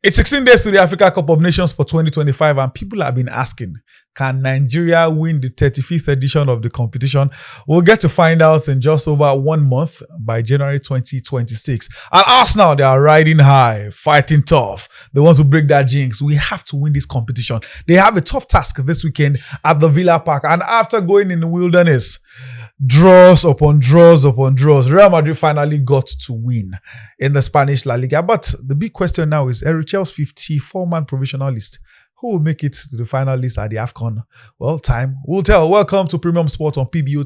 It's 16 days to the Africa Cup of Nations for 2025, and people have been asking, can Nigeria win the 35th edition of the competition? We'll get to find out in just over 1 month, by January 2026. And Arsenal, they are riding high, fighting tough. They want to break that jinx. We have to win this competition. They have a tough task this weekend at the Villa Park, and after going in the wilderness, draws upon draws upon draws, Real Madrid finally got to win in the Spanish La Liga. But the big question now is Erichel's 54-man provisional list. Who will make it to the final list at the AFCON? Well, time will tell. Welcome to Premium Sports on PBO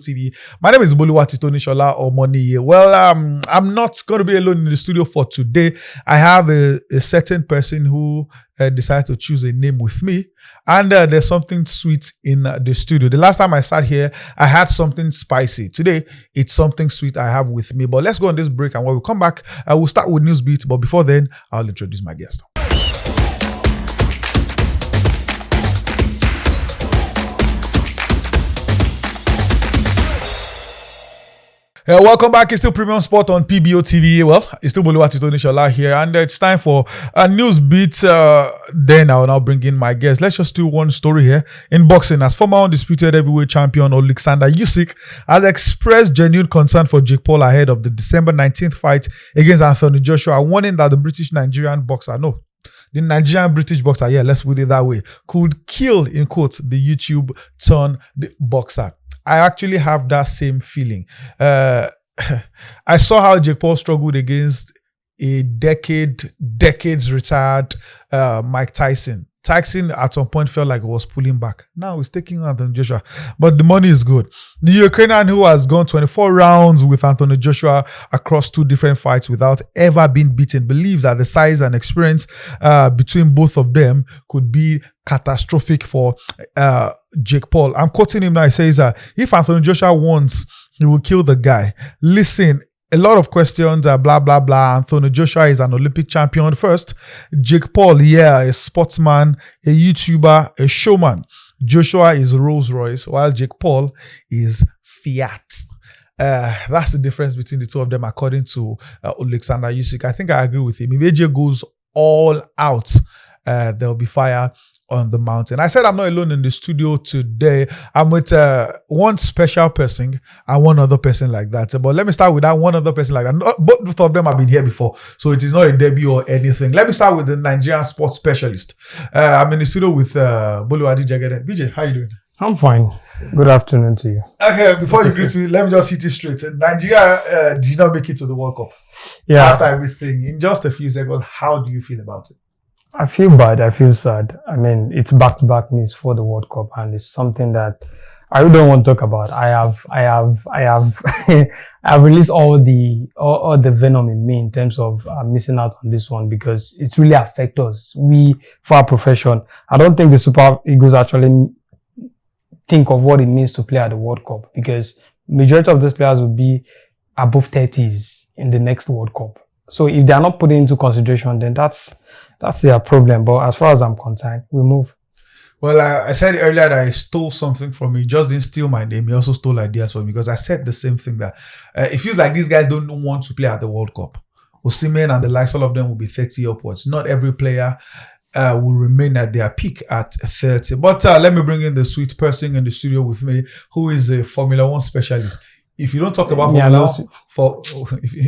My name is Boluwati Tonishola Omoniye. Well, I'm not going to be alone in the studio for today. I have a certain person who decided to choose a name with me. And there's something sweet in the studio. The last time I sat here, I had something spicy. Today, it's something sweet I have with me. But let's go on this break. And when we come back, I will start with Newsbeat. But before then, I'll introduce my guest. Welcome back. It's still Premium Sport on PBO. Well, it's still Boluwati Tonishola here, and it's time for a news beat. Then I'll now bring in my guest. Let's just do one story here. In boxing, as former undisputed heavyweight champion Alexander Usyk has expressed genuine concern for Jake Paul ahead of the December 19th fight against Anthony Joshua, warning that the Nigerian boxer, let's put it that way, could kill, in quotes, the YouTube turned boxer. I actually have that same feeling. I saw how Jake Paul struggled against a decades retired Mike Tyson. Tyson at some point felt like he was pulling back. Now he's taking Anthony Joshua, but the money is good. The Ukrainian, who has gone 24 rounds with Anthony Joshua across 2 different fights without ever being beaten, believes that the size and experience between both of them could be catastrophic for Jake Paul. I'm quoting him now. He says, if Anthony Joshua wants, he will kill the guy. Listen, a lot of questions, blah, blah, blah. Anthony Joshua is an Olympic champion first. Jake Paul, a sportsman, a YouTuber, a showman. Joshua is Rolls Royce, while Jake Paul is Fiat. That's the difference between the two of them, according to Alexander Usyk. I think I agree with him. If AJ goes all out, there'll be fire on the mountain. I said I'm not alone in the studio today. I'm with one special person and one other person like that. But let me start with that one other person like that. Both of them have been here before, so it is not a debut or anything. Let me start with the Nigerian sports specialist. I'm in the studio with Boluwadi Jagede. BJ, how you doing? I'm fine. Good afternoon to you. Okay, before you greet me, let me just hit it straight. Nigeria did not make it to the World Cup. Yeah. After everything, in just a few seconds, how do you feel about it? I feel bad. I feel sad. I mean, it's back-to-back news for the World Cup, and it's something that I really don't want to talk about. I have released all the venom in me in terms of missing out on this one, because it's really affect us. We, for our profession, I don't think the Super Eagles actually think of what it means to play at the World Cup, because majority of these players will be above 30s in the next World Cup. So if they are not put into consideration, then that's their problem. But as far as I'm concerned, we move. Well, I said earlier that I stole something from you. Just didn't steal my name. He also stole ideas from me, because I said the same thing, that it feels like these guys don't want to play at the World Cup. Osimhen and the likes, all of them will be 30 upwards. Not every player will remain at their peak at 30. But let me bring in the sweet person in the studio with me, who is a Formula 1 specialist. If you don't talk about Formula 1,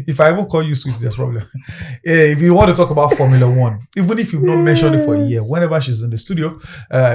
if I even call you sweet, there's a problem. If you want to talk about Formula 1, even if you've not mentioned it for a year, whenever she's in the studio,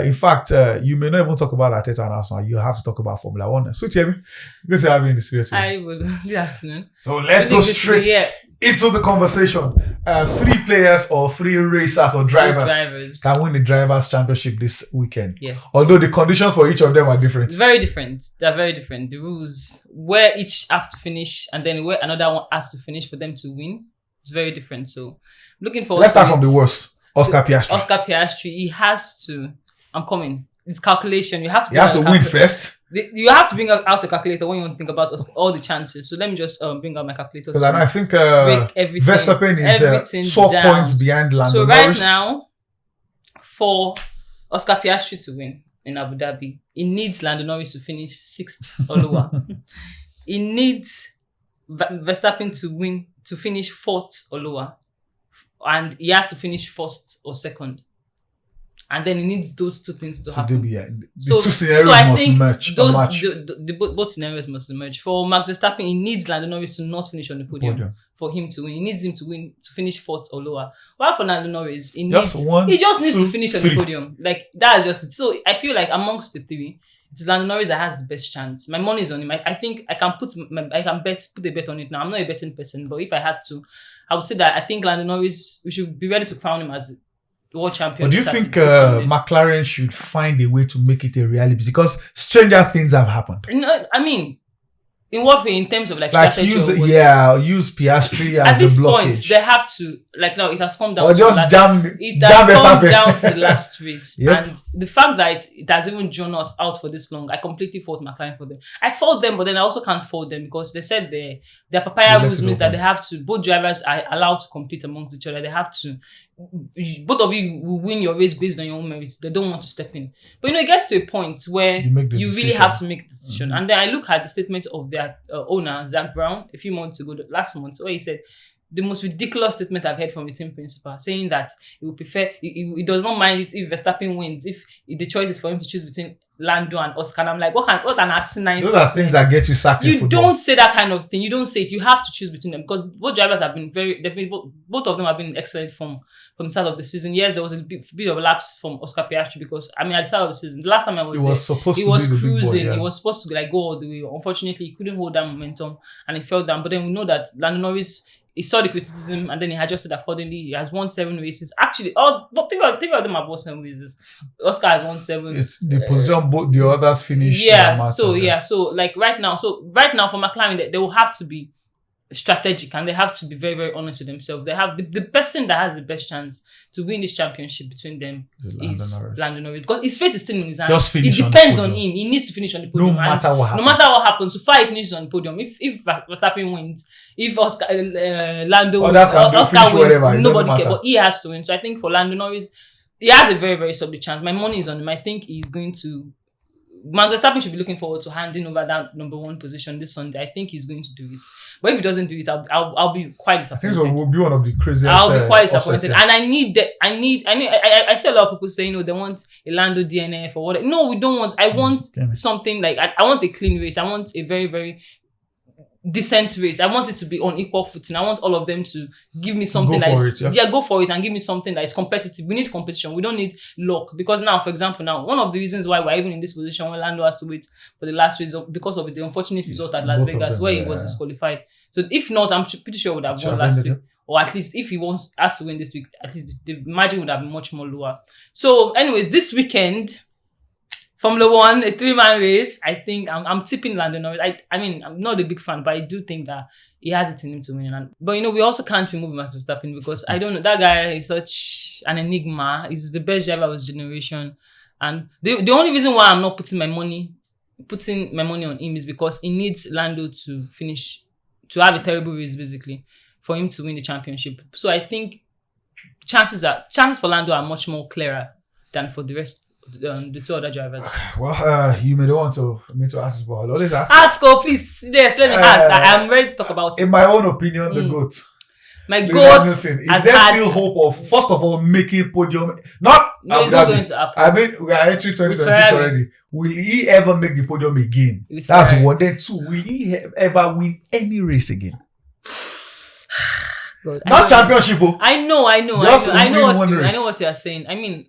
in fact, you may not even talk about Arteta and Arsenal. You have to talk about Formula 1. Sweet, Yemi, good to have you in the studio today. I will. Good afternoon. So let's go straight into the conversation. 3 players or 3 racers or drivers can win the Drivers' Championship this weekend. Yes. Although the conditions for each of them are different. It's very different. They're very different. The rules, where each have to finish and then where another one has to finish for them to win, it's very different. So looking forward. Let's start from the worst. Oscar Piastri. He has to. I'm coming. It's calculation. You have to. He has to win first. You have to bring out a calculator when you want to think about all the chances. So let me just bring out my calculator. Because I think Verstappen is 12 points behind Lando Norris. So right now, for Oscar Piastri to win in Abu Dhabi, he needs Lando Norris to finish 6th or lower. He needs Verstappen to finish 4th or lower. and he has to finish first or second. And then he needs those two things to happen. The two scenarios must match. Both scenarios must emerge. For Max Verstappen, he needs Lando Norris to not finish on the podium for him to win. He needs him to win, to finish fourth or lower. While for Lando Norris, he just needs to finish on the podium. Like, that's just it. So I feel like amongst the three, it's Lando Norris that has the best chance. My money is on him. I think I can put a bet on it now. I'm not a betting person, but if I had to, I would say that I think Lando Norris, we should be ready to crown him as world champion. But do you think McLaren should find a way to make it a reality? Because stranger things have happened. No, I mean, in what way? In terms of like strategy? Use Piastri as at this the blockage. point, they have to now. It has come down. Or just jam to the last race, and the fact that it has even drawn out for this long, I completely fault McLaren for them. I fault them, but then I also can't fault them because they said their papaya rules means that they have to. Both drivers are allowed to compete amongst each other. They have to. Both of you will win your race based on your own merits. They don't want to step in. But it gets to a point where you really have to make a decision. And then I look at the statement of their owner, Zach Brown, a few months ago, last month, where he said the most ridiculous statement I've heard from a team principal, saying that he would prefer, he does not mind it if Verstappen wins, if the choice is for him to choose between Lando and Oscar. And I'm like, what an asinine Those are things that get you sacked in football. Don't say that kind of thing. You don't say it. You have to choose between them because both drivers have been both of them have been in excellent form from the start of the season. Yes, there was a bit of a lapse from Oscar Piastri because, at the start of the season, the last time I was he was cruising. He was supposed to go all the way. Unfortunately, he couldn't hold that momentum and he fell down. But then we know that Lando Norris, he saw the criticism and then he adjusted accordingly. He has won 7 races. Actually, three of them have won 7 races. Oscar has won 7. It's the position both the others finished. So like right now for McLaren, they will have to be strategic and they have to be very, very honest with themselves. They have the person that has the best chance to win this championship between them is Lando Norris because his fate is still in his hands. It depends on him. He needs to finish on the podium. No matter what happens, so far he finishes on the podium. If Verstappen wins, if Lando wins, Oscar wins, nobody cares. But he has to win. So I think for Lando Norris, he has a very, very solid chance. My money is on him. I think he's going to. Max Verstappen should be looking forward to handing over that number 1 position this Sunday. I think he's going to do it. But if he doesn't do it, I'll be quite disappointed. I think it will be one of the craziest. I'll be quite disappointed. And I see a lot of people saying, they want a Lando DNF or whatever. No, we don't want. I want something like I want a clean race. I want a very, very decent race. I want it to be on equal footing. I want all of them to give me something go for it and give me something that is competitive. We need competition. We don't need luck. Because now, for example, one of the reasons why we're even in this position when Lando has to wait for the last race because of the unfortunate result at Las Vegas where he was disqualified. So if not, I'm pretty sure he would have won last week. Or at least if he has to win this week, at least the margin would have been much more lower. So anyways, this weekend, Formula 1, a 3-man race. I think I'm tipping Lando Norris. I mean, I'm not a big fan, but I do think that he has it in him to win. But we also can't remove Max Verstappen because I don't know. That guy is such an enigma. He's the best driver of his generation. And the only reason why I'm not putting my money on him is because he needs Lando to have a terrible race, basically, for him to win the championship. So I think chances for Lando are much more clearer than for the rest. The 2 other drivers. Well, you may want me to ask as well. Always ask. Please. Yes, let me ask. I'm ready to talk about it. In my own opinion, the GOAT. My GOAT. Is there still hope of, first of all, making podium? It's not going to happen. I mean, we are entering 2026 already. Will he ever make the podium again? That's one. Then 2, will he ever win any race again? God, not championship. I know what you are saying. I mean,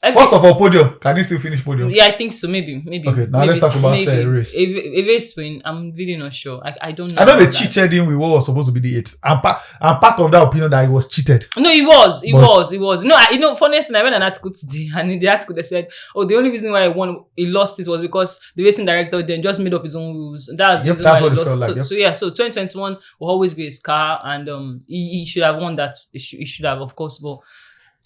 first of all, podium. Can he still finish podium? Yeah, I think so. Maybe. Okay, now let's talk about a race. A race win, I'm really not sure. I don't know. I know they cheated him with what was supposed to be the 8th. I'm part of that opinion that he was cheated. No, he was. No, funniest thing, I read an article today, and in the article they said, the only reason why he lost it was because the racing director then just made up his own rules. That's what he lost. So 2021 will always be his car, and he should have won that. He should have, of course, but.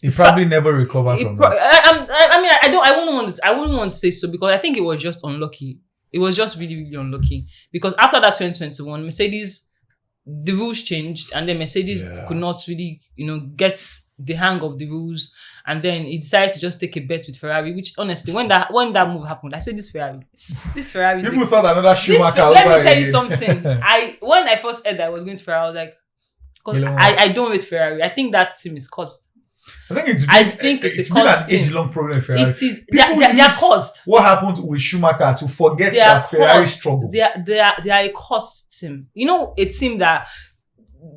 He probably never recovered from that. I wouldn't want to say so because I think it was just unlucky. It was just really, really unlucky because after that 2021, Mercedes, the rules changed and then Mercedes could not really, get the hang of the rules. And then he decided to just take a bet with Ferrari, which honestly, when that move happened, I said, this Ferrari. People thought another Schumacher. Let me tell you something. When I first heard that I was going to Ferrari, I was like, Because I don't rate Ferrari. I think that team is cursed. I think it's been an age-long problem. Ferrari. It is. They're cursed. What happened with Schumacher to forget that Ferrari struggle? They are a cursed team. You know, a team that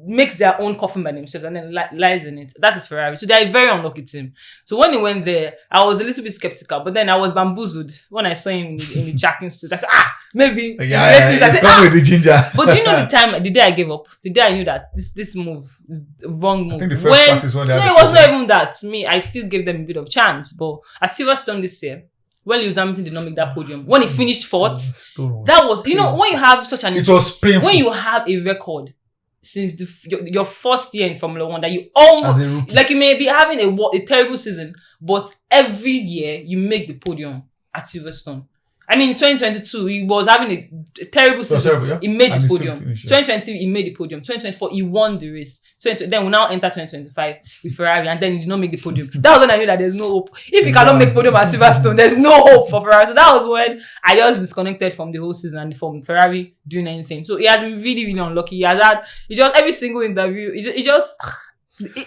makes their own coffin by themselves and then lies in it. That is Ferrari. So they're a very unlucky team. So when he went there, I was a little bit skeptical, but then I was bamboozled when I saw him in the jacking suit. I said, maybe. It's come with the ginger. But do you know the day I gave up? The day I knew that this move is the wrong move. I think the first practice when they had it was not even that. To me, I still gave them a bit of chance. But at Silverstone this year, when Lewis Hamilton did not make that podium, when he finished fourth, that was, when you have such an... It was painful. When you have a record since your first year in Formula One that you almost... Like you may be having a terrible season, but every year you make the podium at Silverstone. I mean, in 2022, he was having a terrible season. He made the podium. 2023, he made the podium. 2024, he won the race. Then we now enter 2025 with Ferrari, and then he did not make the podium. That was when I knew that there's no hope. If he cannot make podium at Silverstone, there's no hope for Ferrari. So that was when I just disconnected from the whole season and from Ferrari doing anything. So he has been really, really unlucky. He just every single interview,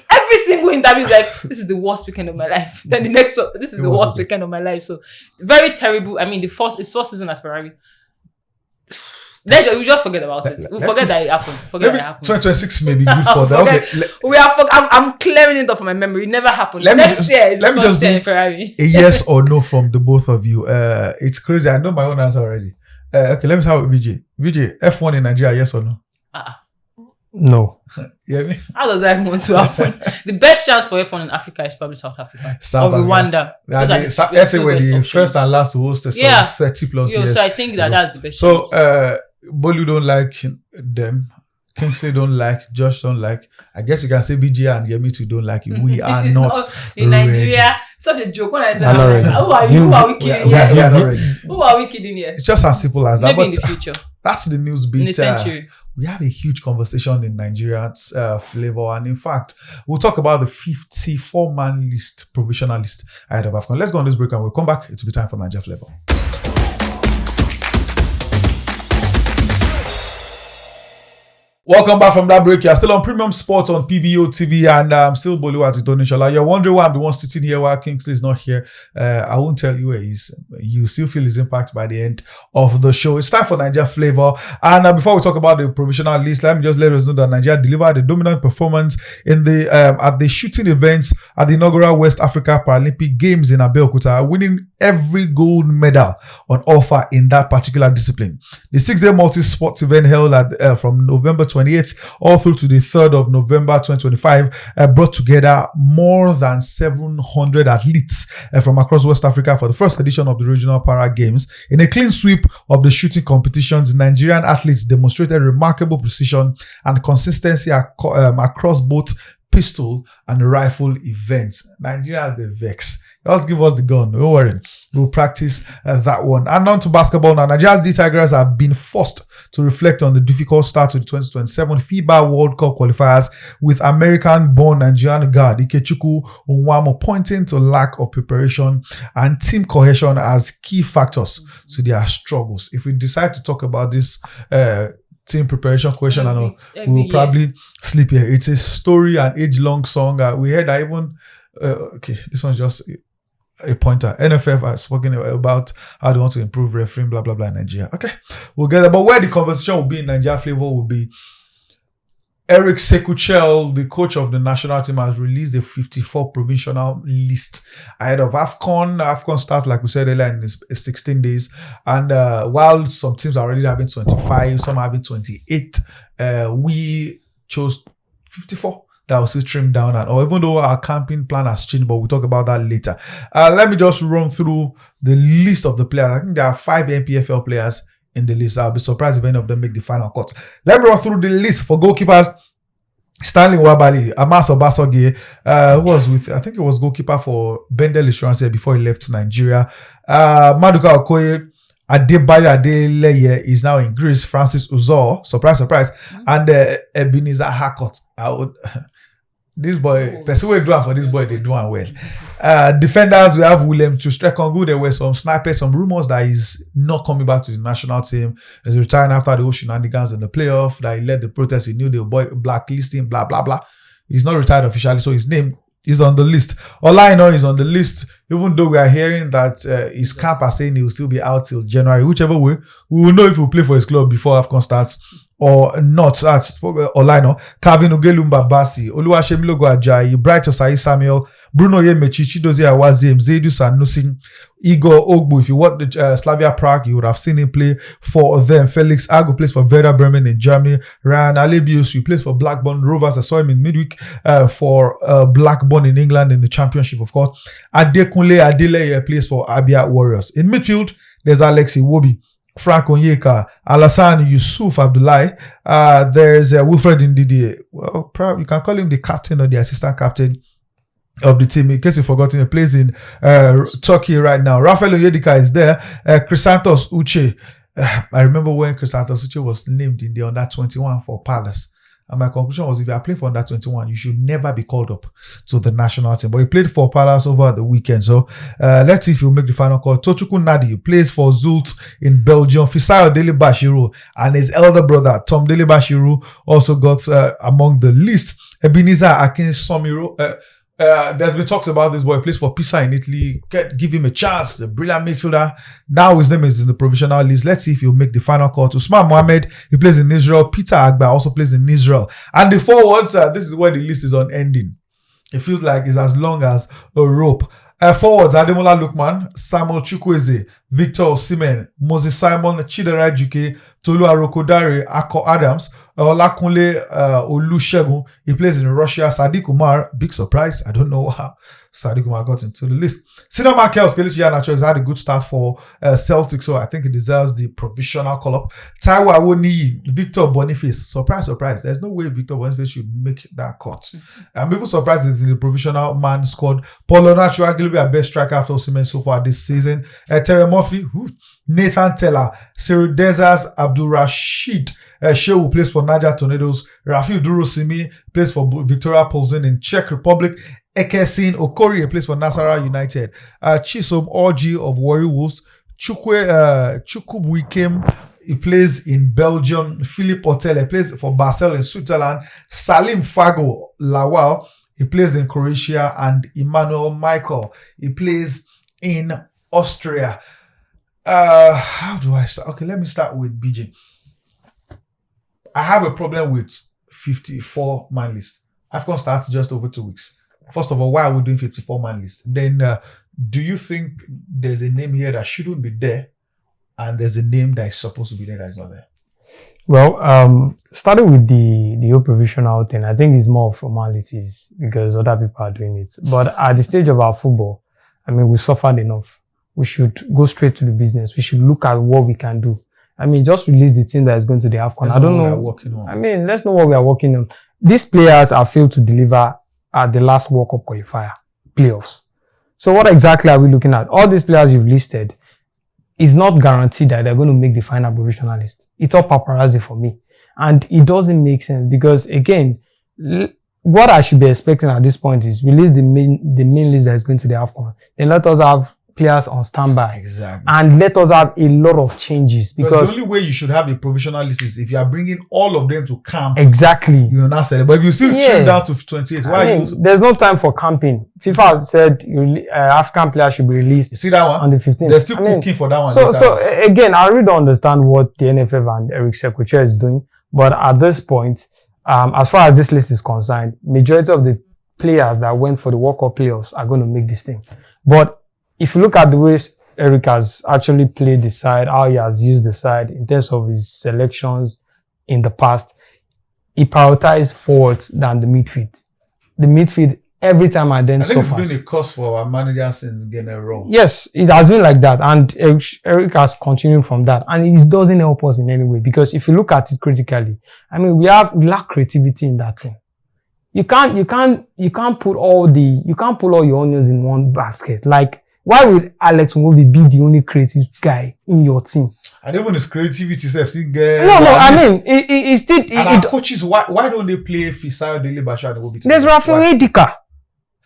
every single interview is like, this is the worst weekend of my life. Then the next one, this is the worst weekend of my life. So very terrible. I mean, his first season at Ferrari. We just forget about it. We'll forget that it happened. Forget that it happened. 2026 may be good for that. I'm clearing it off from my memory. It never happened. Next year is first year in Ferrari. A yes or no from the both of you. It's crazy. I know my own answer already. Okay, let me start with VJ. VJ, F1 in Nigeria, yes or no? No. Yeah, how does that even want to happen? The best chance for F1 in Africa is probably South Africa or Rwanda. Let's say we're the first and last to host the 30 plus years. So I think that's the best chance. So Bolu don't like them. Kingsley don't like. Josh don't like. I guess you can say BJ and Yemi too don't like you. We are not in Nigeria. Such a joke. When I said, who are we kidding here? Who are we kidding here? It's just as simple as that. Maybe in the future. That's the news bit. In the century. We have a huge conversation in Nigeria's flavor, and in fact, we'll talk about the 54-man list, provisional list ahead of AFCON. Let's go on this break and we'll come back. It'll be time for Nigeria Flavor. Welcome back from that break. You're still on Premium Sports on PBO TV, and I'm still Bolu at Inshallah. You're wondering why I'm the one sitting here while Kingsley is not here. I won't tell you where he is. You still feel his impact by the end of the show. It's time for Nigeria Flavor. And before we talk about the provisional list, let me just let us know that Nigeria delivered a dominant performance in the at the shooting events at the inaugural West Africa Paralympic Games in Abeokuta, winning every gold medal on offer in that particular discipline. The 6-day multi-sports event held at from November 28th all through to the 3rd of November 2025 brought together more than 700 athletes from across West Africa for the first edition of the regional para games. In a clean sweep of the shooting competitions, Nigerian athletes demonstrated remarkable precision and consistency across both pistol and rifle events. Nigeria, the vex. Just give us the gun. Don't worry. We'll practice that one. And on to basketball now. Nigeria's D Tigers have been forced to reflect on the difficult start to the 2027 FIBA World Cup qualifiers, with American-born Nigerian guard Ikechukwu Onwamo pointing to lack of preparation and team cohesion as key factors to their struggles. If we decide to talk about this team preparation question, I know we'll probably sleep here. It's a story, an age-long song. We heard that even okay, this one's just a pointer. NFF has spoken about how they want to improve refereeing, blah blah blah in Nigeria. Okay, we'll get it. But where the conversation will be in Nigeria Flavor will be Eric Sekuchel, the coach of the national team, has released a 54 provisional list ahead of AFCON. AFCON starts, like we said earlier, in 16 days. And while some teams are already having 25, some are having 28, we chose 54. That was still trimmed down, or even though our camping plan has changed, but we'll talk about that later. Let me just run through the list of the players. I think there are 5 NPFL players in the list. I'll be surprised if any of them make the final cut. Let me run through the list for goalkeepers. Stanley Wabali, Amas Obasogie, who was with, I think it was goalkeeper for Bendel Insurance here before he left Nigeria. Maduka Okoye, Adebayo Adeleye is now in Greece. Francis Uzor, surprise, surprise, and Ebenezer Harcourt. This boy, person will do it for this boy, they do it well. Defenders, we have William Trustrekongu. There were some snipers, some rumors that he's not coming back to the national team. He's retiring after the whole shenanigans in the playoff, that he led the protest. He knew they were blacklisting, blah, blah, blah. He's not retired officially, so his name is on the list. All I know is on the list, even though we are hearing that his camp are saying he will still be out till January. Whichever way, we will know if he will play for his club before AFCON starts or not. That's Olaino, Calvin Ogelumba Basi, Oluwashemilogo Ajayi, Bright Osayi Samuel, Bruno Yemechi, Chidozie Awaziem, Zaidu Sanusi, Igor Ogbu. If you watch the Slavia Prague, you would have seen him play for them. Felix Agu plays for Werder Bremen in Germany. Ryan Alebius, who plays for Blackburn Rovers. I saw him in midweek for Blackburn in England in the Championship, of course. Adekunle Adeleye plays for Abia Warriors. In midfield, there's Alex Iwobi, Frank Onyeka, Alassane Yusuf Abdullahi. There's Wilfred Ndidi. Well, you can call him the captain or the assistant captain of the team. In case you've forgotten, he plays in Turkey right now. Rafael Onyedika is there. Chrysanthos Uche. I remember when Chrysanthos Uche was named in the under-21 for Palace. And my conclusion was, if you are playing for under-21, you should never be called up to the national team. But he played for Palace over the weekend. So let's see if he'll make the final call. Tochukwu Nadi plays for Zult in Belgium. Fisayo Dele Bashiru and his elder brother, Tom Dele Bashiru, also got among the list. Ebenezer Akinsomiro. There's been talks about this boy. He plays for Pisa in Italy. Give him a chance. A brilliant midfielder. Now his name is in the provisional list. Let's see if he'll make the final call. To Usman Mohammed, he plays in Israel. Peter Agba also plays in Israel. And the forwards, this is where the list is unending. It feels like it's as long as a rope. Forwards, Ademola Lookman, Samuel Chukwueze, Victor Osimhen, Moses Simon, Chidera Juke, Tolu Arokodare, Ako Adams, Olakunle Olusegun. He plays in Russia. Sadiq Umar, big surprise. I don't know how Sadiq Umar got into the list. Sinama Kels Kelechi Iheanacho has had a good start for Celtic, so I think he deserves the provisional call-up. Taiwo Awoniyi, Victor Boniface. Surprise, surprise. There's no way Victor Boniface should make that cut. I'm even surprised it's in the provisional man squad. Paul Onacho arguably our best striker after Osimhen so far this season. Terry Murphy, Nathan Teller, Cyril Desas, Abdul Rashid Shehu plays for Niger Tornadoes. Rafiu Durosimi plays for Victoria Plzeň in Czech Republic. Ekesin Okorie plays for Nasarawa United. Chisom Orji of Warri Wolves. Chukwubuikem, he plays in Belgium. Philippe Otel, he plays for Basel in Switzerland. Salim Fago Lawal, he plays in Croatia. And Emmanuel Michael, he plays in Austria. How do I start? Okay, let me start with BJ. I have a problem with 54-man list. AFCON starts just over 2 weeks. First of all, why are we doing 54-man list? Then, do you think there's a name here that shouldn't be there, and there's a name that is supposed to be there that is not there? Well, starting with the whole provisional thing, I think it's more of formalities because other people are doing it. But at the stage of our football, I mean, we've suffered enough. We should go straight to the business. We should look at what we can do. I mean, just release the team that is going to the AFCON. I don't know. I mean, let's know what we are working on. These players have failed to deliver at the last World Cup qualifier, playoffs. So what exactly are we looking at? All these players you've listed is not guaranteed that they're going to make the final provisional list. It's all paparazzi for me. And it doesn't make sense because, again, what I should be expecting at this point is release the main list that is going to the AFCON. Then let us have players on standby. Exactly. And let us have a lot of changes because the only way you should have a provisional list is if you are bringing all of them to camp. Exactly. You know, not but if you still trim down to 28, why? There's no time for camping. FIFA said African players should be released. You see that one on the 15th. They're still cooking for that one. So again, I really don't understand what the NFF and Eric Sekoche is doing. But at this point, as far as this list is concerned, majority of the players that went for the World Cup playoffs are going to make this thing. But if you look at the way Eric has actually played the side, how he has used the side in terms of his selections in the past, he prioritized forwards than the midfield. The midfield, every time I think it's been a cause for our manager since getting it wrong. Yes, it has been like that. And Eric has continued from that. And it doesn't help us in any way. Because if you look at it critically, I mean, we lack creativity in that team. You can't put all your onions in one basket. Like, why would Alex Nwobi be the only creative guy in your team? And even his creativity self, I mean, it's still. And our coaches, why don't they play Fisayo Dele Bashiru and Nwobi? There's Rafael Edika.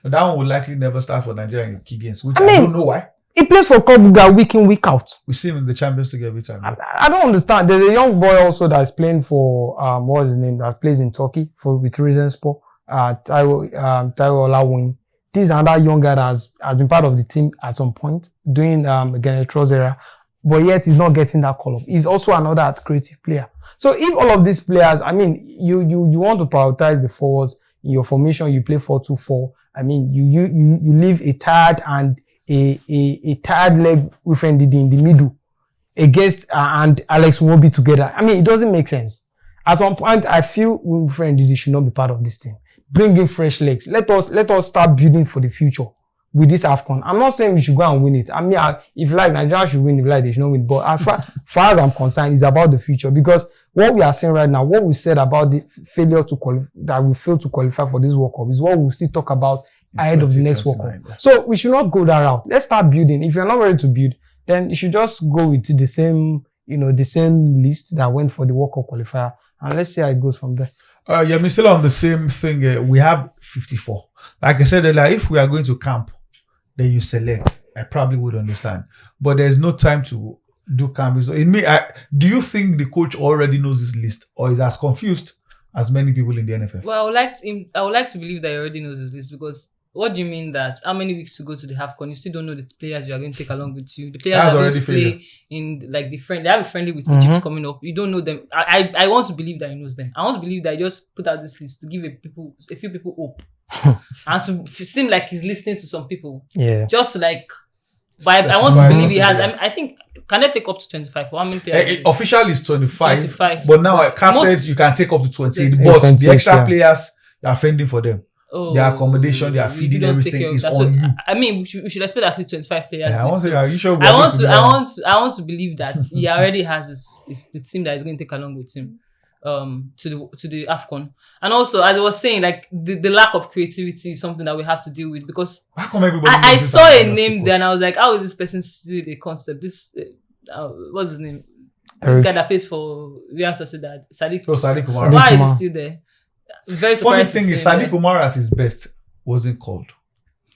That one will likely never start for Nigeria in key games, which I I mean- don't know why. He plays for Club Brugge week in, week out. We see him in the Champions League every time. I don't understand. There's a young boy also that's playing for what's his name? That plays in Turkey with Rizenspor. Taiwo Olawin. This is another young guy that has been part of the team at some point doing again era, but yet he's not getting that call up. He's also another creative player. So if all of these players, I mean, you want to prioritize the forwards in your formation, you play 4-2-4. I mean, you leave a tired and a tired leg with Ndidi in the middle against and Alex Iwobi together. I mean, it doesn't make sense. At some point, I feel Wilfred Ndidi should not be part of this team. Bring in fresh legs. Let us start building for the future with this AFCON. I'm not saying we should go and win it. I mean, if like Nigeria should win, if like they should not win. But as far as I'm concerned, it's about the future, because what we are seeing right now, what we said about the failure to qualify, that we failed to qualify for this World Cup, is what we'll still talk about ahead of the next World Cup. So we should not go that route. Let's start building. If you're not ready to build, then you should just go with the same, the same list that went for the World Cup qualifier, and let's see how it goes from there. Yeah, we're still on the same thing. We have 54. Like I said earlier, if we are going to camp, then you select. I probably would understand. But there's no time to do camp. So do you think the coach already knows this list, or is as confused as many people in the NFF? Well, I would like to believe that he already knows this list, because what do you mean that how many weeks to go to the AFCON? You still don't know the players you are going to take along with you. The players that are going to play in like they have a friendly with Egypt coming up. You don't know them. I want to believe that he knows them. I want to believe that he just put out this list to give a few people hope. And to seem like he's listening to some people. Yeah. Just to like, but I want to believe he has. I think, can they take up to 25? For how many players? Officially it's 25. 25. But now CAF said you can take up to 28. But the extra players, you are fending for them. Their accommodation, their feeding, everything is on you. I mean, we should expect at least 25 players. Yeah, I want to believe that he already has the team that is going to take along with him to the AFCON. And also, as I was saying, like the lack of creativity is something that we have to deal with, because how come everybody I saw a name there and I was like, how is this person still a concept? This what's his name? This guy that plays for Real Sociedad, Sadiq. Sadiq Umar. Why is he still there? Very surprised. Funny thing is, Sadiq Umar at his best wasn't called.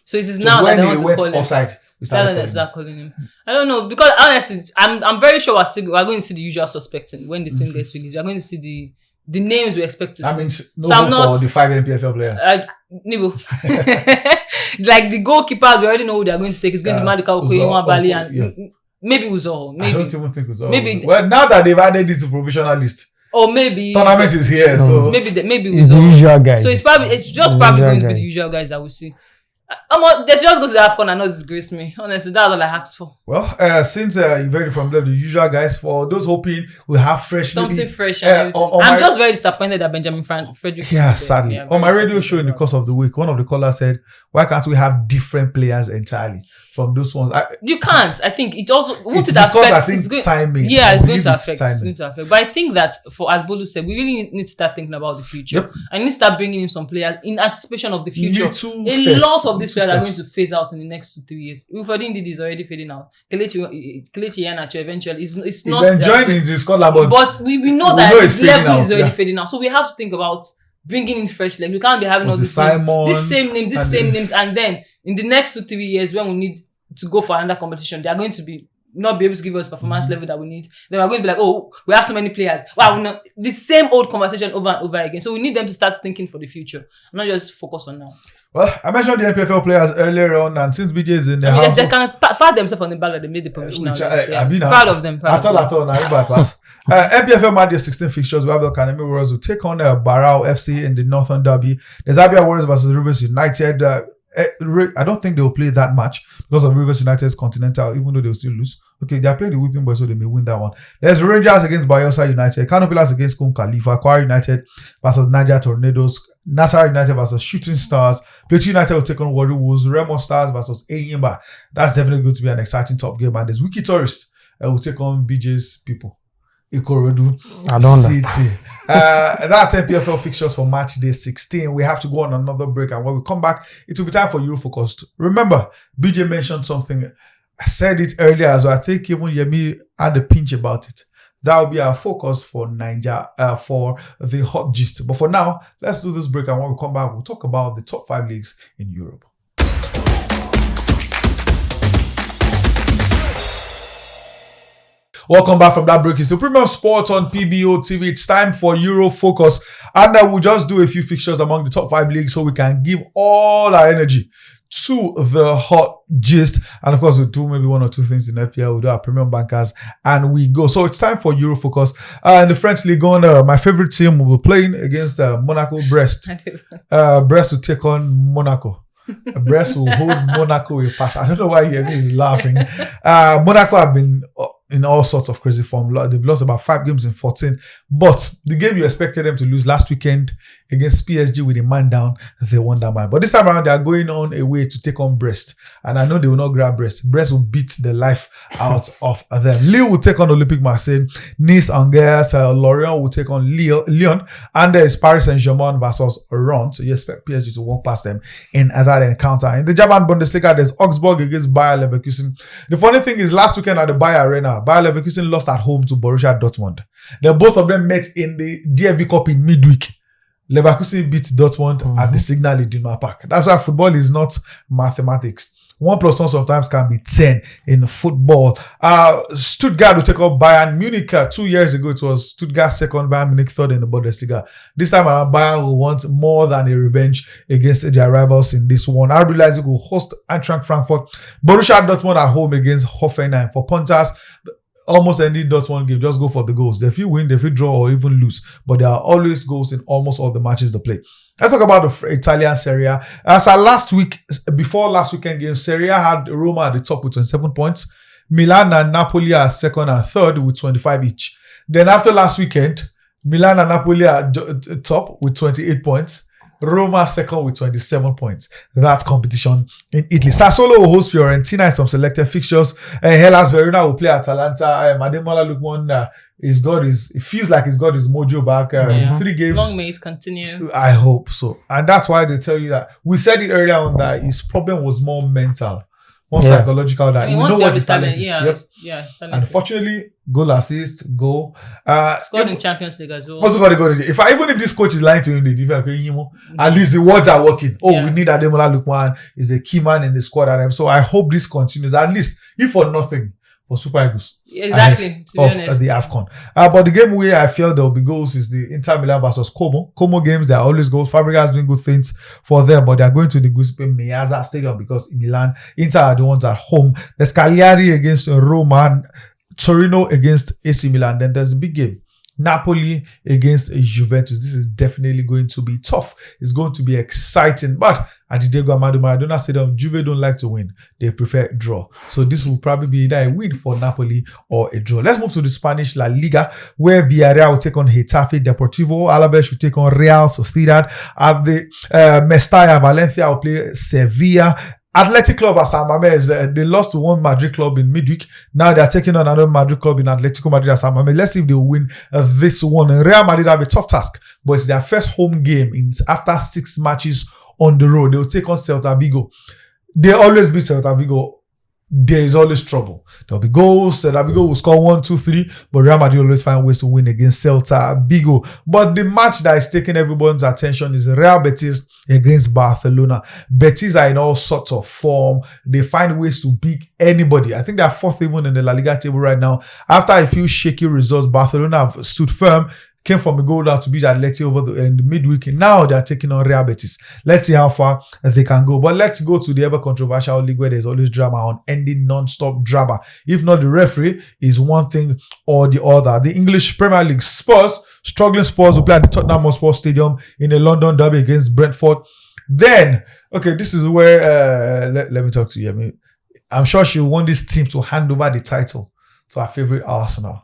So it is now that they want to call him. Offside, we start calling him. I don't know, because honestly, I'm very sure we're going to see the usual suspects when the team gets released. We're going to see the names we expect to see. That means no for the 5 MPFL players. Nibo. Like the goalkeepers, we already know who they are going to take. It's going to be Madika Okoye, Bali, and maybe Uzo. Maybe. I don't even think Uzo. Maybe. Well, now that they've added it to provisional list. Or maybe tournament is here, so maybe it's the usual guys. So it's just probably going to be the usual guys that we see. Let's just go to the AFCON and not disgrace me. Honestly, that's all I asked for. Well, since you've heard from them, the usual guys, for those hoping we have fresh, something fresh. I'm just very disappointed that Benjamin Frederick. Yeah, sadly. On my radio show in the course of the week, one of the callers said, "Why can't we have different players entirely from those ones?" You can't. I think it also it's because I think timing. Yeah, it's going to affect. It's going to affect. But I think that, for as Bolu said, we really need to start thinking about the future. Yep. And we need to start bringing in some players in anticipation of the future. A lot of these players are going to phase out in the next 2-3 years. Wilfred Ndidi is already fading out. Kelechi Iheanacho eventually it's not enjoying in the Scotland, but we know that his level is already fading out. So we have to think about bringing in fresh legs. We can't be having all these same names, and then in the next 2-3 years, when we need to go for another competition, they are going to not be able to give us performance level that we need. Then we're going to be like, oh, we have so many players. Wow, we know the same old conversation over and over again. So we need them to start thinking for the future, not just focus on now. Well, I mentioned the MPFL players earlier on, and since BJ is in the house, they can pat themselves on the back that they made the provisional. Proud of them. At all. Now you bypass. MPFL might have 16 fixtures. We have the Academy Warriors who take on Barao FC in the Northern Derby. There's Abia Warriors versus Rivers United. I don't think they will play that match because of Rivers United's Continental, even though they'll still lose. Okay, they are playing the Whipping Boys, so they may win that one. There's Rangers against Bayelsa United, Kano Pillars against Kun Khalifa, Kwara United versus Niger Tornadoes, Nassau United versus Shooting Stars, Plateau United will take on Warri Wolves, Remo Stars versus Enyimba. That's definitely going to be an exciting top game. And there's Wiki Tourist will take on BJ's people, Ikorodu City. That's MPFL fixtures for match day 16. We have to go on another break, and when we come back, it will be time for Eurofocus. Remember, BJ mentioned something. I said it earlier as well. I think even Yemi had a pinch about it. That will be our focus for Nigeria, for the hot gist. But for now, let's do this break, and when we come back, we'll talk about the top 5 leagues in Europe. Welcome back from that break. It's the Premium Sports on PBO TV. It's time for Euro Focus. And we'll just do a few fixtures among the top 5 leagues so we can give all our energy to the hot gist. And of course, we'll do maybe 1 or 2 things in FPL. We'll do our premium bankers and we go. So it's time for Euro Focus. In the French League, my favorite team will be playing against Monaco Brest. Brest will take on Monaco. Brest will hold Monaco with passion. I don't know why Yemi is laughing. Monaco have been in all sorts of crazy form. They've lost about 5 games in 14. But the game you expected them to lose last weekend against PSG with a man down, they won that man. But this time around, they are going on away to take on Brest. And I know they will not grab Brest. Brest will beat the life out of them. Lille will take on Olympique Marseille. Nice, Angers, Lorient will take on Lyon. And there is Paris Saint-Germain versus Rennes. So you expect PSG to walk past them in that encounter. In the German Bundesliga, there's Augsburg against Bayer Leverkusen. The funny thing is, last weekend at the Bayer Arena, Bayer Leverkusen lost at home to Borussia Dortmund. Then both of them met in the DFB Cup in midweek. Leverkusen beat Dortmund at the Signal Iduna Park. That's why football is not mathematics. 1 + 1 sometimes can be 10 in football. Stuttgart will take up Bayern Munich. 2 years ago, it was Stuttgart second, Bayern Munich third in the Bundesliga. This time around, Bayern will want more than a revenge against their rivals in this one. RB Leipzig will host Eintracht Frankfurt. Borussia Dortmund at home against Hoffenheim. For punters, almost any Dortmund game, just go for the goals. They feel win, they feel draw, or even lose. But there are always goals in almost all the matches they play. Let's talk about the Italian Serie A. As before last weekend game, Serie A had Roma at the top with 27 points. Milan and Napoli are second and third with 25 each. Then after last weekend, Milan and Napoli are top with 28 points. Roma second with 27 points. That's competition in Italy. Sassuolo will host Fiorentina in some selected fixtures. Hellas Verona will play Atalanta. Ademola Lookman, it feels like he's got his mojo back. 3 games. Long may it continue. I hope so. And that's why they tell you that. We said it earlier on that his problem was more mental, more psychological. That we know what his talent is. And unfortunately, goal assist, goal. Scored in Champions League as well. Also got to go. Even if this coach is lying to you, at least the words are working. We need Ademola Lookman. He's a key man in the squad. And so I hope this continues, at least, if for nothing, for Super Eagles. Exactly. To be honest. The AFCON. But the game where I feel there will be goals is the Inter Milan versus Como. Como games, there are always goals. Fabregas doing good things for them, but they are going to the Giuseppe Meazza Stadium because in Milan, Inter are the ones at home. There's Cagliari against Roma, Torino against AC Milan. Then there's the big game, Napoli against Juventus. This is definitely going to be tough. It's going to be exciting. But at the Diego Armando Maradona Stadium, Juve don't like to win. They prefer draw. So this will probably be either a win for Napoli or a draw. Let's move to the Spanish La Liga, where Villarreal will take on Getafe. Deportivo Alaves will take on Real Sociedad. At the Mestalla, Valencia will play Sevilla. Athletic Club at San Mamés, they lost to one Madrid club in midweek. Now they are taking on another Madrid club in Atletico Madrid at San Mamés. Let's see if they will win this one. Real Madrid have a tough task, but it's their first home game after 6 matches on the road. They will take on Celta Vigo. They always beat Celta Vigo. There is always trouble. There will be goals. Celta Vigo will score 1, 2, 3, but Real Madrid always find ways to win against Celta Vigo. But the match that is taking everyone's attention is Real Betis against Barcelona. Betis are in all sorts of form. They find ways to beat anybody. I think they are 4th even in the La Liga table right now. After a few shaky results, Barcelona have stood firm. Came from a goal down to beat Atleti over in the midweek. Now they are taking on Real Betis. Let's see how far they can go. But let's go to the ever controversial league where there's always drama on ending non-stop drama. If not the referee, is one thing or the other. The English Premier League, struggling Spurs will play at the Tottenham Hotspur Stadium in a London derby against Brentford. Then, okay, this is where let me talk to you. I'm sure she want this team to hand over the title to our favorite Arsenal.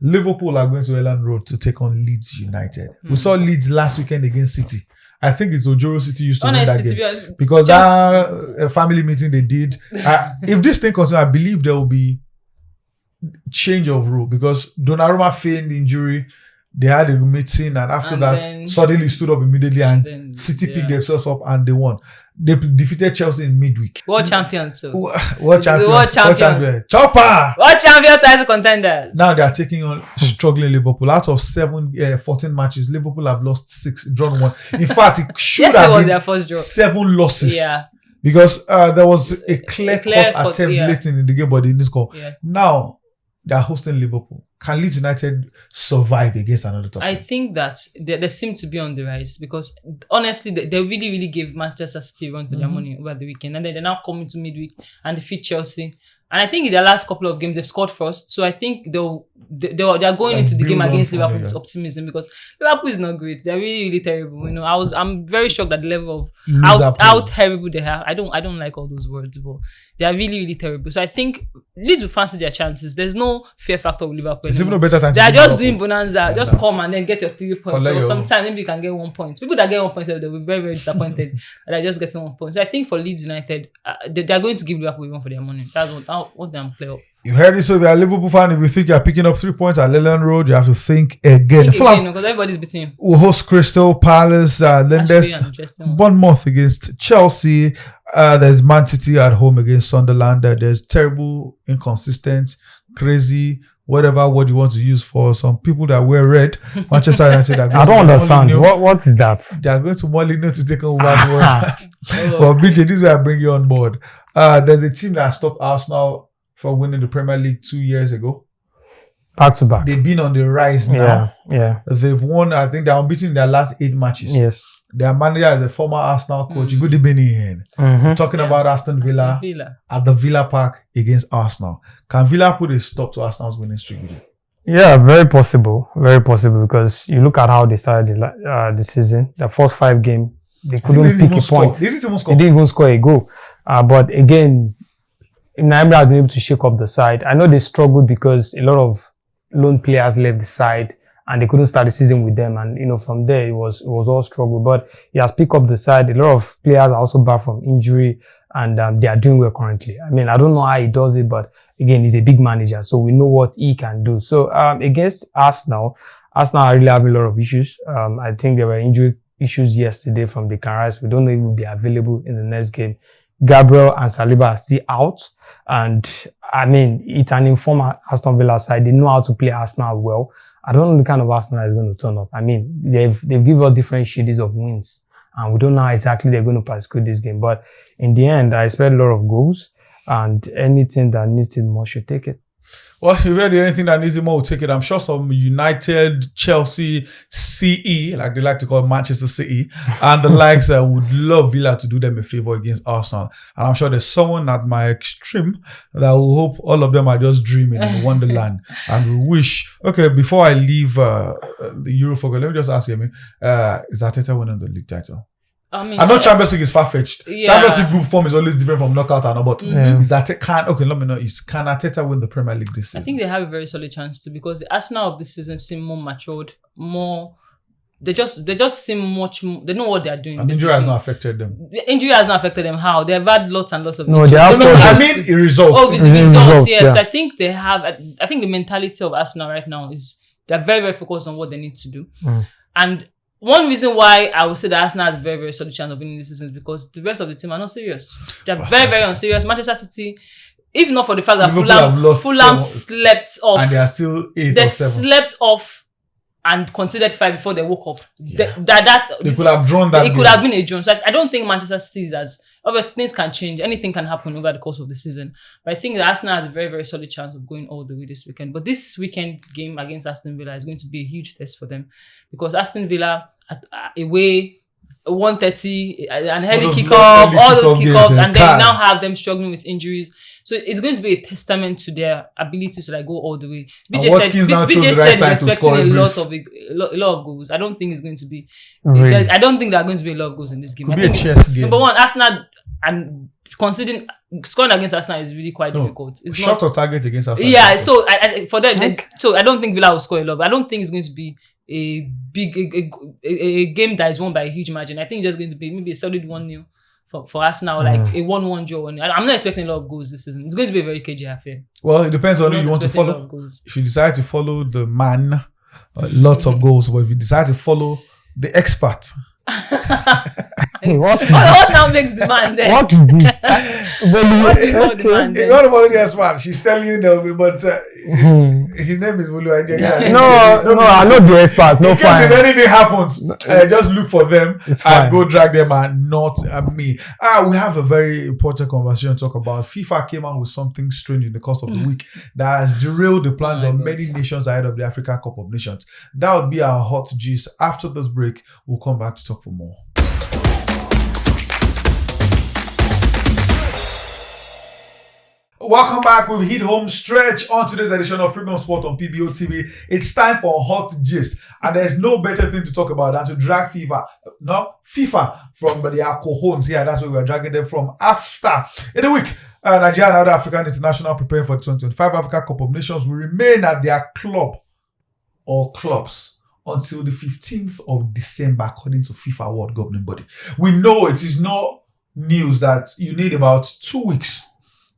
Liverpool are going to Elland Road to take on Leeds United. We saw Leeds last weekend against City. I think it's Ojoro City used to win that game. Because that family meeting they did. If this thing continues, I believe there will be change of rule because Donnarumma feigned injury. They had a meeting and after that, suddenly stood up immediately and City picked themselves up and they won. They defeated Chelsea in midweek. World champions. So. World champions. Chopper! World champions title contenders. Now they are taking on struggling Liverpool. Out of 14 matches, Liverpool have lost 6, drawn 1. In fact, it should have been their first draw. 7 losses. Yeah. Because there was a clear-cut attempt late in the game, but they didn't score. Yeah. Now, They're hosting Liverpool. Can Leeds United survive against another top I team? think that they seem to be on the rise because honestly, they really, really gave Manchester City a run for their money over the weekend. And then they're now coming to midweek and defeat Chelsea. And I think in their last couple of games, they've scored first. So I think they're going into the game against Liverpool with optimism because Liverpool is not great. They're really, really terrible. You know, I'm very shocked at the level of how terrible they are. I don't like all those words, but they are really, really terrible. So I think Leeds will fancy their chances. There's no fear factor with Liverpool. It's even a better time. They are just doing bonanza. Just come and then get your 3 points. So sometimes maybe you can get 1 point. People that get 1 point, they'll be very, very disappointed that they're just getting 1 point. So I think for Leeds United, they're going to give Liverpool even for their money. That's what they're playoff. You heard it, so if you're a Liverpool fan, if you think you're picking up 3 points at Leyland Road, you have to think again. Because everybody's beating him. We'll host Crystal Palace, then there's Bournemouth against Chelsea, there's Man City at home against Sunderland, there's terrible, inconsistent, crazy, whatever word you want to use for some people that wear red. Manchester United. I don't understand. What is that? They are going to Molyneux to take over the world. Well, BJ, this is where I bring you on board. There's a team that stopped Arsenal from winning the Premier League 2 years ago. Back to back. They've been on the rise now. Yeah. They've won, I think they're unbeaten in their last 8 matches. Yes. Their manager is a former Arsenal coach. Good evening. We're talking about Aston Villa at the Villa Park against Arsenal. Can Villa put a stop to Arsenal's winning streak? Yeah, very possible. Very possible because you look at how they started the season. The first 5 games, they couldn't pick a point. They didn't even score a goal. But again, Naimra has been able to shake up the side. I know they struggled because a lot of loan players left the side and they couldn't start the season with them. And, you know, from there, it was all struggle. But he has picked up the side. A lot of players are also back from injury and they are doing well currently. I mean, I don't know how he does it, but again, he's a big manager. So we know what he can do. So against Arsenal are really having a lot of issues. I think there were injury issues yesterday from the Rice. We don't know if he will be available in the next game. Gabriel and Saliba are still out. And I mean, it's an informed Aston Villa side. They know how to play Arsenal well. I don't know the kind of Arsenal that is going to turn up. I mean, they've given us different shades of wins. And we don't know how exactly they're going to prosecute this game. But in the end, I expect a lot of goals. And anything that needs it more should take it. Well, if you read anything that needs it more, will take it. I'm sure some United, Chelsea, CE, like they like to call Manchester City, and the likes would love Villa to do them a favor against Arsenal. And I'm sure there's someone at my extreme that will hope all of them are just dreaming in Wonderland. And we wish, okay, before I leave the Eurofocus, let me just ask you, is Arteta winning the league title? I know Champions League is far-fetched. Yeah. Champions League group form is always different from knockout and all, but is can Arteta win the Premier League this season? I think they have a very solid chance to because the Arsenal of this season seem more matured, they just seem much more, they know what they are doing. And injury has not affected them. The injury has not affected them. How? They've had lots and lots of injuries. They have it results. Oh, with the results, yeah. So I think they have, I think the mentality of Arsenal right now is they're very, very focused on what they need to do. And one reason why I would say that Arsenal has a very, very solid chance of winning this season is because the rest of the team are not serious. They're very, very unserious. Manchester City, if not for the fact that Fulham slept off. And they are still 8 they or 7. Slept off and considered 5 before they woke up. Yeah. They could have drawn that. It could have been a draw. So I don't think Manchester City is as... Obviously, things can change. Anything can happen over the course of the season. But I think that Arsenal has a very, very solid chance of going all the way this weekend. But this weekend game against Aston Villa is going to be a huge test for them. Because Aston Villa, away, 1:30, an early kickoff, all those kickoffs, and then now have them struggling with injuries. So it's going to be a testament to their ability to go all the way. BJ said he's expecting a lot of goals. I don't think it's going to be. Really? I don't think there are going to be a lot of goals in this game. Could be a chess game. Number one, Arsenal, and considering scoring against Arsenal is really quite difficult. It's shot or target against Arsenal. Yeah, so for them, so I don't think Villa will score a lot. But I don't think it's going to be a game that is won by a huge margin. I think it's just going to be maybe a solid 1-0 for Arsenal, like a 1-1 draw. I'm not expecting a lot of goals this season. It's going to be a very cagey affair. Well, it depends on who you want to follow. If you decide to follow the man, lots of goals. But if you decide to follow the expert, What now makes the man then? What is this? What do you call the man If then? you want to follow the expert, she's telling you that, but his name is Bolu. No, I'm not the expert. No, In case fine. if anything happens, just look for them It's and fine. go drag them and not me. We have a very important conversation to talk about. FIFA came out with something strange in the course of the week that has derailed the plans Oh of my many nations ahead of the Africa Cup of Nations. That would be our hot gist. After this break, we'll come back to talk for more. Welcome back. We've hit home stretch on today's edition of Premium Sport on PBO TV. It's time for a hot gist, and there's no better thing to talk about than to drag FIFA from the cojones. Yeah, that's where we're dragging them from. After in the week, Nigeria and other African international preparing for the 2025 Africa Cup of Nations will remain at their club or clubs until the 15th of December, according to FIFA World Governing Body. We know it is no news that you need about 2 weeks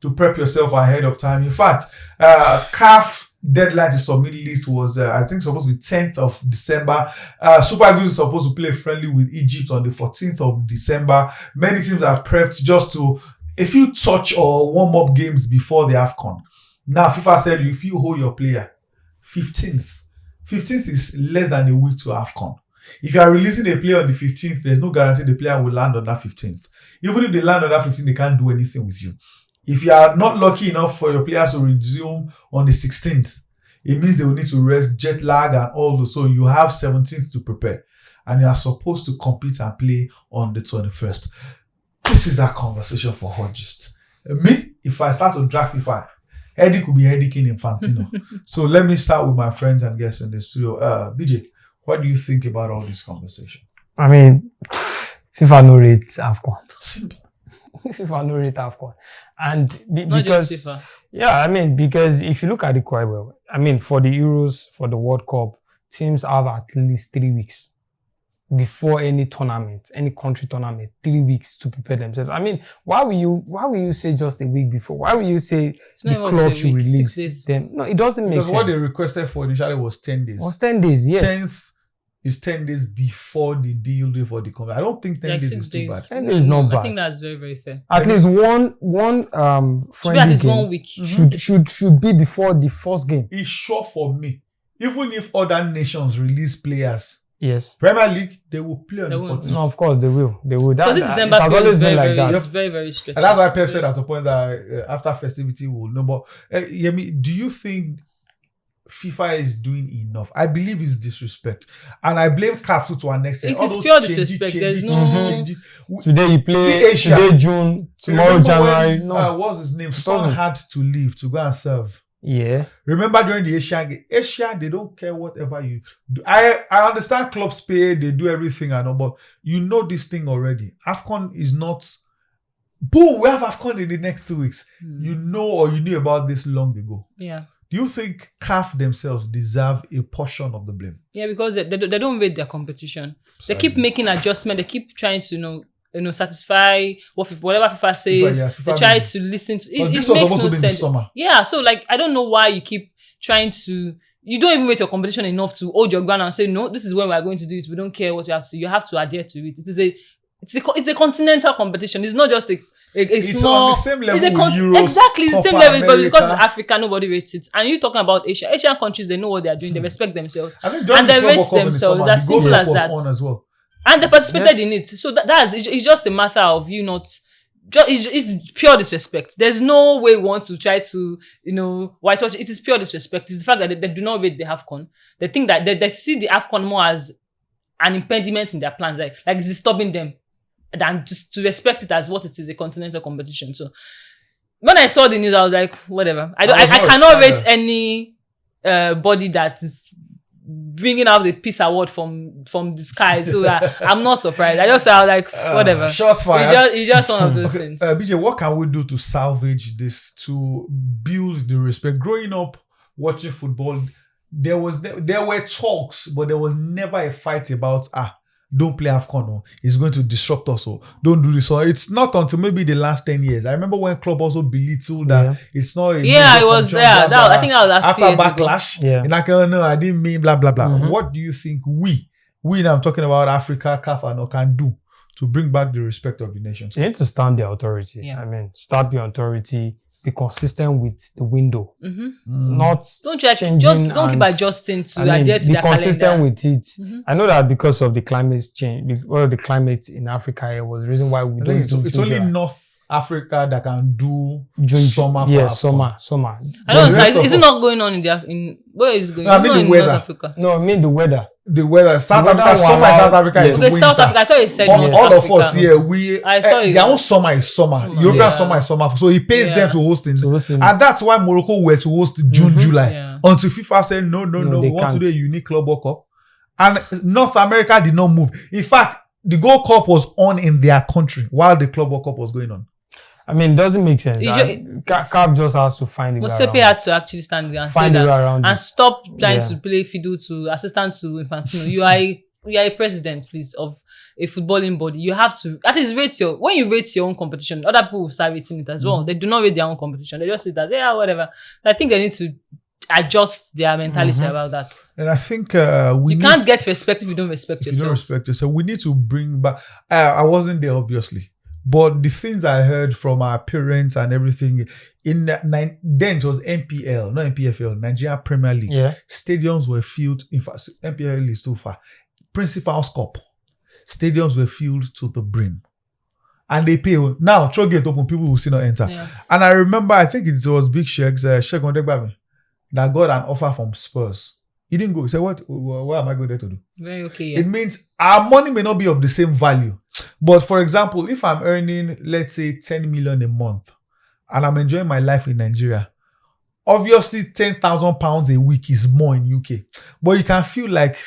to prep yourself ahead of time. In fact, CAF deadline to submit list was, I think, supposed to be 10th of December. Super Eagles is supposed to play friendly with Egypt on the 14th of December. Many teams are prepped just to a few touch or warm-up games before the AFCON. Now, FIFA said if you hold your player, 15th is less than a week to AFCON. If you are releasing a player on the 15th, there's no guarantee the player will land on that 15th. Even if they land on that 15th, they can't do anything with you. If you are not lucky enough for your players to resume on the 16th, it means they will need to rest, jet lag and all those. So you have 17th to prepare. And you are supposed to compete and play on the 21st. This is our conversation for Hot Gist. Me, if I start to drag FIFA, headache will be headaching Infantino. So let me start with my friends and guests in the studio. BJ, what do you think about all this conversation? I mean, FIFA no rate AFCON. Simple. FIFA no rate AFCON. And Not because, just FIFA. yeah, I mean, because if you look at it quite well, I mean, for the Euros, for the World Cup, teams have at least 3 weeks before any tournament, any country tournament, 3 weeks to prepare themselves. I mean, why will you say just a week before? Why will you say the not even club up to a should week, 6 release days. them? No, it doesn't make Because sense. what they requested for initially was 10 days. It was 10 days, yes. 10th is 10 days before the deal day for the company. I don't think 10 Like days 6 is too days. bad. 10 days is not I bad. think that's very, very fair. At least one Should be at friendly least 1 game week. should be before the first game. It's sure for me. Even if other nations release players, Yes. Premier League, they will play on They the will. 14th. No, of course they will. They will. Because That, it's it December has period always is been very, like very, that. it's very, very stretchy. And that's why Pep said at a point that after festivity we'll know. But Yemi, do you think FIFA is doing enough? I believe it's disrespect. And I blame CAF to an extent. It All is those pure changey, disrespect. changey, There's changey, no- changey. Today you play. See Asia. Today June. Tomorrow Remember January. when, No. what's his name? Son doesn't. had to leave to go and serve. Yeah. Remember during the Asian game, Asia, they don't care whatever you do. I understand clubs pay, they do everything and all, but you know this thing already. AFCON is not, boom, we have AFCON in the next 2 weeks. You know or you knew about this long ago. Yeah. Do you think CAF themselves deserve a portion of the blame? Yeah, because they don't rate their competition. They Sorry. keep making adjustments. They keep trying to satisfy whatever FIFA says. FIFA They try will. to listen to. Because It this was makes supposed no to be in the sense. summer. Yeah, so like I don't know why you keep trying to. You don't even rate your competition enough to hold your ground and say no. This is when we are going to do it. We don't care what you have to. You have to adhere to it. It's a continental competition. It's not just a It's small. on the same level It's a with Euros, exactly the same Copa level, but because it's America. Africa, nobody rates it. And you talking about Asia? Asian countries, they know what they are doing. They respect themselves. I think during And the they Club rate World Cup in the themselves. summer, As the Gold simple Cup as was that. on as well. And they participated in it. So it's just a matter of you not. It's pure disrespect. There's no way we want to try to, whitewash. It is pure disrespect. It's the fact that they do not rate the AFCON. They think that they see the AFCON more as an impediment in their plans, like it's disturbing them, than just to respect it as what it is, a continental competition. So when I saw the news, I was like, whatever. I cannot rate any body that is bringing out the peace award from the sky. So I'm not surprised. I was like, whatever. Shots fired. It's just one of those things. BJ, what can we do to salvage this, to build the respect? Growing up watching football, there were talks, but there was never a fight about don't play AFCON, or it's going to disrupt us, or don't do this. So it's not until maybe the last 10 years. I remember when club also belittled that it's not a it was there. I think that was last after 2 years ago. backlash. Yeah. And no, I didn't mean blah blah blah. What do you think we I'm talking about Africa, CAF, and can do to bring back the respect of the nations? You need to stand the authority. Yeah. I mean, start the authority. Be consistent with the window. Not Don't check. changing Just don't keep and- adjusting to I mean, adhere to be their consistent calendar. with it. I know that because of the climate change, the climate in Africa here was the reason why we I don't think do it's only July. North Africa that can do During summer for yeah, AFCON. summer. I But don't the know. rest Is of it not going on in where is it going? No, I It's mean not the in weather. North Africa. No, I mean the weather. The weather, South The weather Africa, will summer in allow- South Africa yes. is Okay, winter. South Africa. I thought you said All, North all of Africa. us here, we I thought it their own was- summer is summer. Summer, European yeah. summer is summer. So it pays them Yeah. to host in. To host in- And that's why Morocco were to host June, July. Yeah. Until FIFA said, no, No, we they want to can't. do a unique Club World Cup. And North America did not move. In fact, the Gold Cup was on in their country while the Club World Cup was going on. I mean, it doesn't make sense. You Cap just has to find a way Mosepe around. had to actually stand there and say Find a way that around and it. stop trying Yeah. to play fiddle to assistant to Infantino. You are a president, please, of a footballing body. You have to at least when you rate your own competition, other people will start rating it as well. They do not rate their own competition. They just say that, yeah, whatever. I think they need to adjust their mentality about that. And I think You can't get respect if you don't respect you don't yourself. respect yourself. We need to bring back. I wasn't there, obviously, but the things I heard from our parents and everything then it was NPL, not NPFL, Nigeria Premier League. Yeah. Stadiums were filled. In fact, NPL is too far. Principal's Cup. Stadiums were filled to the brim. And they pay. Now, throw gate open, people will still not enter. Yeah. And I remember, I think it was Big Sheikh, Sheikh Ondegbabi, that got an offer from Spurs. He didn't go. He said, what am I going there to do? Very okay. Yeah. It means our money may not be of the same value. But for example, if I'm earning, let's say, 10 million a month, and I'm enjoying my life in Nigeria, obviously 10,000 pounds a week is more in UK. But you can feel like,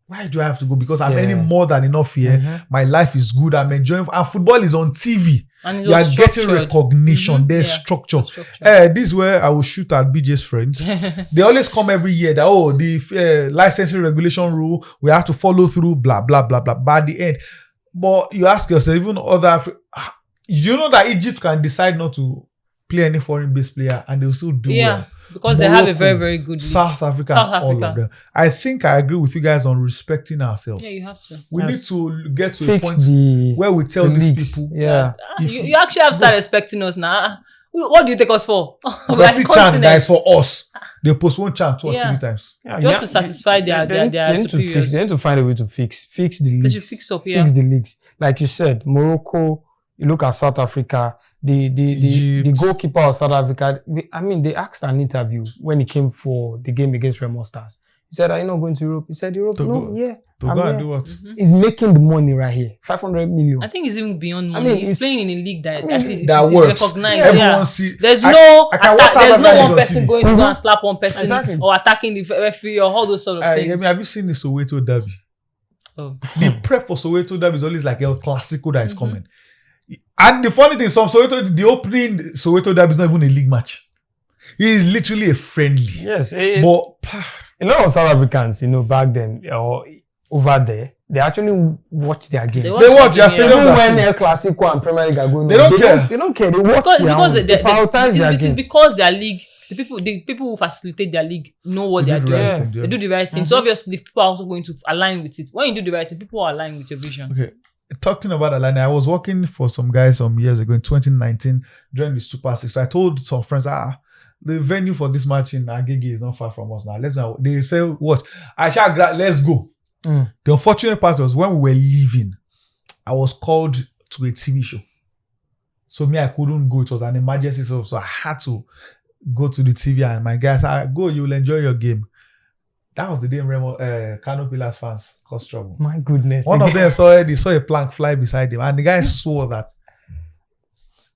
why do I have to go? Because I'm Yeah. earning more than enough here. My life is good. I'm enjoying. And football is on TV. And it You are was getting structured. recognition. Mhm, There's yeah. structure. Structured. This is where I will shoot at BJ's friends. They always come every year that, the licensing regulation rule, we have to follow through, blah, blah, blah, blah. By the end. But you ask yourself, even you know that Egypt can decide not to play any foreign-based player and they'll still do well. Because they have a Morocco, very, very good league. South Africa, South all Africa. of them. I think I agree with you guys on respecting ourselves. Yeah, you have to. We Yes. need to get to a Fix point the where we tell the these leagues. people. Yeah. If You actually have started expecting us now. What do you take us for? We are Because the see Chan that is continent. for us. They postpone Chan 2 or Yeah. 3 times. Just to satisfy their they need to superiors. they need to find a way to fix the leagues. should fix up, yeah. Fix the leagues. Like you said, Morocco, you look at South Africa, the Egypt. goalkeeper of South Africa, they asked an interview when he came for the game against Remo Stars. He said, are you not going to Europe? He said, Europe? To No, go- yeah. To I'm go and here. do what? He's making the money right here. 500 million. I think it's even beyond I money. mean, He's it's- playing in a league that mean, at least That it's works. recognized. Everyone Yeah. see. There's I no can watch South there's Africa no league one on person TV. going to go and slap one person Exactly. or attacking the referee or all those sort of I things. mean, have you seen the Soweto derby? Oh. The prep for Soweto derby is always like El Clasico that is coming. And the funny thing, the opening Soweto derby is not even a league match. It is literally a friendly. Yes. But A lot of South Africans, back then or over there, they actually watch their games. They they watch their Yeah. stadium. Even when El Clasico and Premier League are going They on, don't care. They don't care. They watch because their own. They prioritize their it is games. because their league, the people who facilitate their league know what They they are do the doing. right thing, They yeah. do the right thing. So obviously, people are also going to align with it. When you do the right thing, people are aligned with your vision. Okay. Talking about Atlanta, I was working for some guys some years ago in 2019 during the Super 6. So I told some friends, the venue for this match in Agege is not far from us now. Let's go. They said, what? Let's go. The unfortunate part was when we were leaving, I was called to a TV show. So me, I couldn't go. It was an emergency. So I had to go to the TV and my guys said, go, you'll enjoy your game. That was the day Kano Pillars fans caused trouble. My goodness. One of them saw a plank fly beside him, and the guy swore that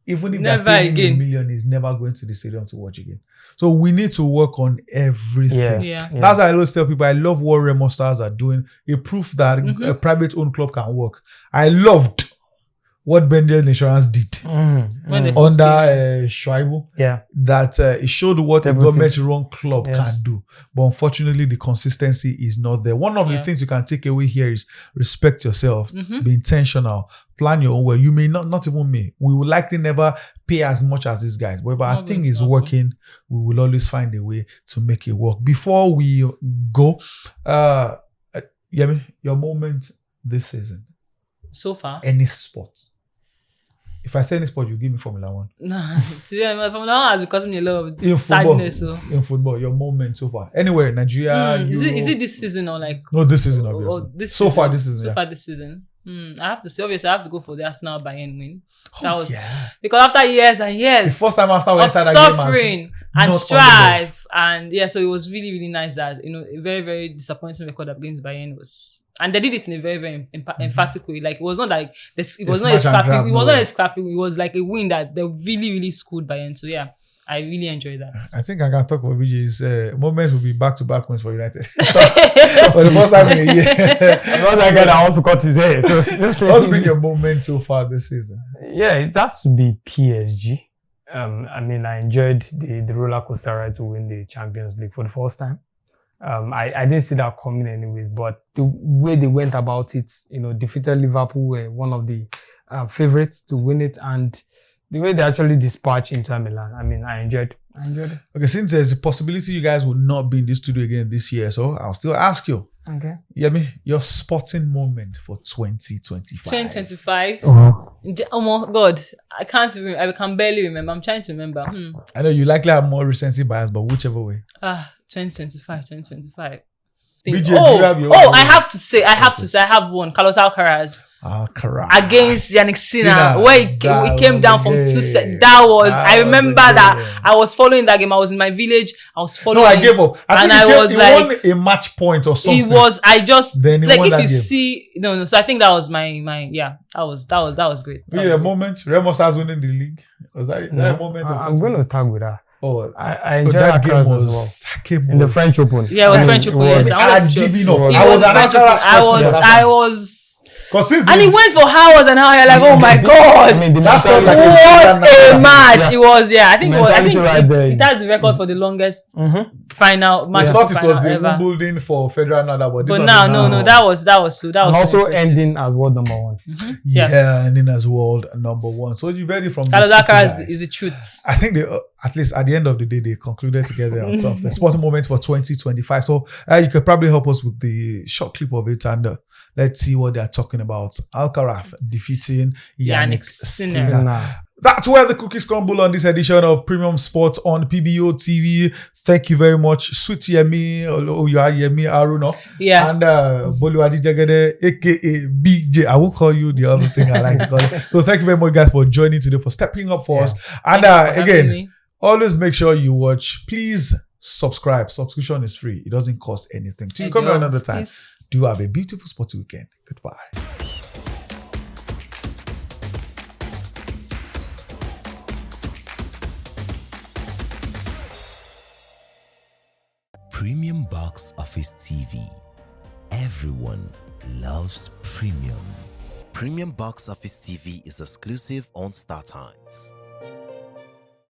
even if they're Never paying him again. $1 million, he's never going to the stadium to watch again. So we need to work on everything. Yeah. That's why I always tell people I love what Remo Stars are doing. A proof that a private-owned club can work. I loved what Bendiel Insurance did When they first under Schweible. Yeah. That it showed what a Deputy. government-run club Yes. can do. But unfortunately, the consistency is not there. One of the things you can take away here is respect yourself, be intentional, plan your own way. You may not even me. We will likely never pay as much as these guys. But if our Not thing going is to happen. working, we will always find a way to make it work. Before we go, your moment this season. So far. Any sport. If I say any sport, you give me Formula One. No, to be honest, from now on has caused me a lot of In sadness. football, So. in football, your moment so far. Anywhere, Nigeria, Is it Europe. this season or like? No, this season, or obviously. this So season? far, this season. So yeah. far this season. I have to say, obviously, I have to go for the Arsenal Bayern win. That was yeah. because after years and The years first time Arsenal went of inside that game, suffering not and on strive, and yeah, so it was really, really nice that a very, very disappointing record against Bayern was, and they did it in a very, very emphatic way. Like it was not like this, it was not a smash and scrappy. grab, It was no. not a scrappy. It was like a win that they really, really schooled Bayern. So yeah, I really enjoyed that. I think I can talk about BJ's moments will be back-to-back wins for United. For the first time in a year. I'm not that guy that wants to cut his hair. So What's been your moment so far this season? Yeah, it has to be PSG. I mean, I enjoyed the roller coaster ride to win the Champions League for the first time. I didn't see that coming anyways, but the way they went about it, defeated Liverpool, were one of the favorites to win it, and the way they actually dispatched Inter Milan. I mean, I enjoyed it. Okay, since there's a possibility you guys will not be in this studio again this year, so I'll still ask you. Okay. Your sporting moment for 2025. 2025. Uh-huh. Oh my God, I can barely remember. I'm trying to remember. I know you likely have more recency bias, but whichever way. 2025. BJ, do you have your own? I have to say, I have one. Carlos Alcaraz Alcaraz. against Yannick Sinner, Sinner. where he That came was down a from game. 2 sets. I remember was a that game. I was following that game. I was in my village. I was following. No, I gave up. I And think I was he like- won a match point or something. It was. I just Then he like won if that you game. see no. So I think that was my yeah. That was great. That Yeah, was a great. moment. Ramos has winning the league. Was that a moment? I'm going to tag with that. Oh, I enjoyed that Alcaraz game as well. was In the French Open. Yeah, it was I mean, French Open, yes. I I wanted had to show- given up. It I was an French Alcaraz Open. person. I was. Because since And he went for hours and hours. You're like, oh my I god, mean, the That's mentality- what- what a match Yeah. it was! Yeah, I think Mentality right there it has the record for the longest Mhm. final match. I thought it was the ever. Wimbledon for Federer Nadal, but this But was now, now. no, that was so. That And was also so impressive. ending as world number one. Yeah, and then as world number one. So you've heard it from Carlos these two Alcaraz guys. is the truth. I think they, at least at the end of the day, they concluded together on something. Sporting moment for 2025. So you could probably help us with the short clip of it and let's see what they're talking about. Alcaraz defeating Yannick Sinner. Sinner. Nah. That's where the cookies crumble on this edition of Premium Sports on PBO TV. Thank you very much, Sweet Yemi, Yemi Aruno, Yeah. and Boluwadi Jagede, aka BJ. I will call you the other thing I like to call it. So thank you very much, guys, for joining today, for stepping up for us. And Thank you for having again, me. always make sure you watch. Please subscribe. Subscription is free. It doesn't cost anything. Till you come here another time. Peace. Do have a beautiful sporty weekend. Goodbye. Premium Box Office TV. Everyone loves premium. Premium Box Office TV is exclusive on StarTimes.